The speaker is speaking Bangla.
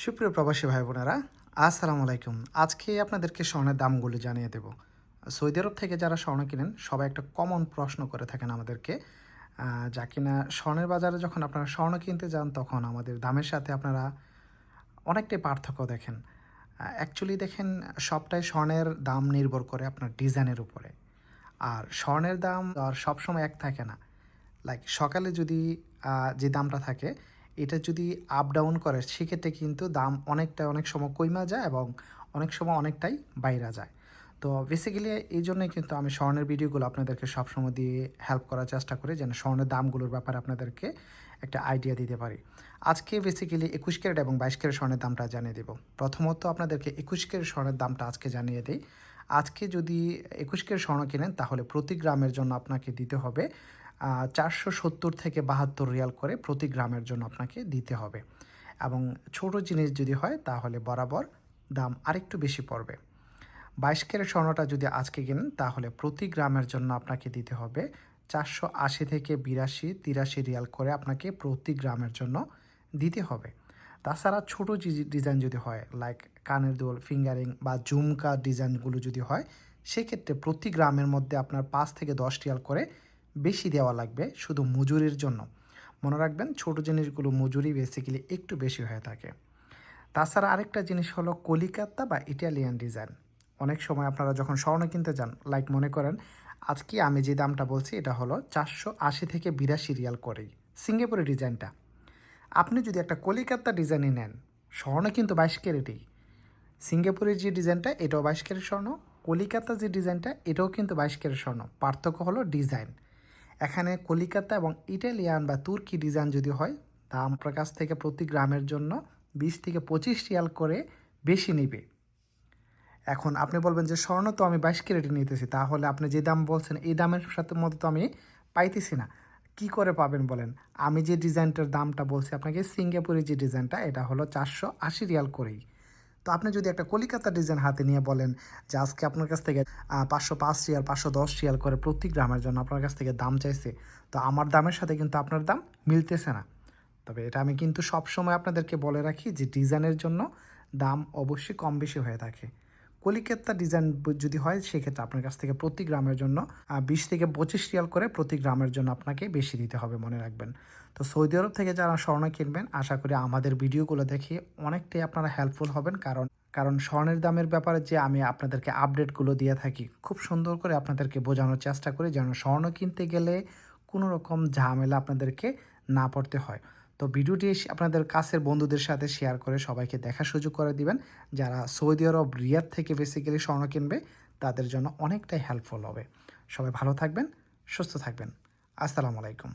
সুপ্রিয় প্রবাসী ভাই বোনেরা, আসসালামু আলাইকুম। আজকে আপনাদেরকে স্বর্ণের দামগুলো জানিয়ে দেব। সৌদি আরব থেকে যারা স্বর্ণ কিনেন সবাই একটা কমন প্রশ্ন করে থাকেন আমাদেরকে, যা কিনা স্বর্ণের বাজারে যখন আপনারা স্বর্ণ কিনতে যান তখন আমাদের দামের সাথে আপনারা অনেকটাই পার্থক্য দেখেন। অ্যাকচুয়ালি দেখেন, সবটাই স্বর্ণের দাম নির্ভর করে আপনার ডিজাইনের উপরে। আর স্বর্ণের দাম আর সবসময় এক থাকে না। লাইক সকালে যদি যে দামটা থাকে, এটা যদি আপ ডাউন করে সেক্ষেত্রে কিন্তু দাম অনেক সময় কইমা যায় এবং অনেক সময় অনেকটাই বাইরা যায়। তো বেসিক্যালি এই জন্যই কিন্তু আমি স্বর্ণের ভিডিওগুলো আপনাদেরকে সবসময় দিয়ে হেল্প করার চেষ্টা করি, যেন স্বর্ণের দামগুলোর ব্যাপারে আপনাদেরকে একটা আইডিয়া দিতে পারি। আজকে বেসিক্যালি 21 ক্যারেট এবং 22 ক্যারেট স্বর্ণের দামটা জানিয়ে দেব। প্রথমত আপনাদেরকে 21 ক্যারেট স্বর্ণের দামটা আজকে জানিয়ে দিই। আজকে যদি 21 ক্যারেট স্বর্ণ কেনেন তাহলে প্রতি গ্রামের জন্য আপনাকে দিতে হবে 470 থেকে 72 রিয়াল করে প্রতি গ্রামের জন্য আপনাকে দিতে হবে। এবং ছোট জিনিস যদি হয় তাহলে বরাবর দাম আরেকটু বেশি পড়বে। 22 ক্যারেট স্বর্ণটা যদি আজকে কেনেন তাহলে প্রতি গ্রামের জন্য আপনাকে দিতে হবে 480 থেকে 82-83 রিয়াল করে আপনাকে প্রতি গ্রামের জন্য দিতে হবে। তাছাড়া ছোটো ডিজাইন যদি হয়, লাইক কানের দুল, ফিঙ্গারিং বা ঝুমকা ডিজাইনগুলো যদি হয়, সেক্ষেত্রে প্রতি গ্রামের মধ্যে আপনার 5 থেকে 10 রিয়াল করে বেশি দেওয়া লাগবে শুধু মজুরির জন্য। মনে রাখবেন, ছোটো জিনিসগুলো মজুরি বেসিক্যালি একটু বেশি হয়ে থাকে। তাছাড়া আরেকটা জিনিস হলো কলিকাতা বা ইটালিয়ান ডিজাইন। অনেক সময় আপনারা যখন স্বর্ণ কিনতে যান, লাইক মনে করেন আজকে আমি যে দামটা বলছি এটা হলো 480 থেকে 82 রিয়াল করেই সিঙ্গাপুরের ডিজাইনটা। আপনি যদি একটা কলিকাতা ডিজাইনই নেন, স্বর্ণ কিন্তু 22 ক্যারেটই। সিঙ্গাপুরের যে ডিজাইনটা এটাও 22 ক্যারেট স্বর্ণ, কলিকাতা যে ডিজাইনটা এটাও কিন্তু 22 ক্যারেট স্বর্ণ। পার্থক্য হলো ডিজাইন। এখানে কলিকাতা এবং ইটালিয়ান বা তুর্কি ডিজাইন যদি হয়, দাম আপনার কাছ থেকে প্রতি গ্রামের জন্য 20 থেকে 25 রিয়াল করে বেশি নেবে। এখন আপনি বলবেন যে স্বর্ণ তো আমি 22 ক্যারেটে নিতেছি, তাহলে আপনি যে দাম বলছেন এই দামের সাথে মতো তো আমি পাইতেছি না। কি করে পাবেন বলেন? আমি যে ডিজাইনটার দামটা বলছি আপনাকে, সিঙ্গাপুরের যে ডিজাইনটা এটা হলো 480 রিয়াল করেই। তো আপনি যদি একটা কলিকাতা ডিজাইন হাতে নিয়ে বলেন যে আজকে আপনার কাছ থেকে 505 রিয়াল 510 রিয়াল করে প্রতি গ্রামের জন্য আপনার কাছ থেকে দাম চাইছে, তো আমার দামের সাথে কিন্তু আপনার দাম মিলতেছে না। তবে এটা আমি কিন্তু সবসময় আপনাদেরকে বলে রাখি যে ডিজাইনের জন্য দাম অবশ্যই কম বেশি হয়ে থাকে। কলিকাতা ডিজাইন যদি হয় সেক্ষেত্রে আপনার কাছ থেকে প্রতি গ্রামের জন্য 20 থেকে 25 রিয়াল করে প্রতি গ্রামের জন্য আপনাকে বেশি দিতে হবে, মনে রাখবেন। তো সৌদি আরব থেকে যারা স্বর্ণ কিনবেন, আশা করি আমাদের ভিডিওগুলো দেখে অনেকটাই আপনারা হেল্পফুল হবেন, কারণ কারণ স্বর্ণের দামের ব্যাপারে যে আমি আপনাদেরকে আপডেটগুলো দিয়ে থাকি, খুব সুন্দর করে আপনাদেরকে বোঝানোর চেষ্টা করি যেন স্বর্ণ কিনতে গেলে কোনো রকম ঝামেলা আপনাদেরকে না পড়তে হয়। তো ভিডিওটি আপনাদের কাছের বন্ধুদের সাথে শেয়ার করে সবাইকে দেখার সুযোগ করে দিবেন। যারা সৌদি আরব রিয়াদ থেকে বেসিক্যালি স্বর্ণ কিনবে তাদের জন্য অনেকটাই হেল্পফুল হবে। সবাই ভালো থাকবেন, সুস্থ থাকবেন। আসসালামু আলাইকুম।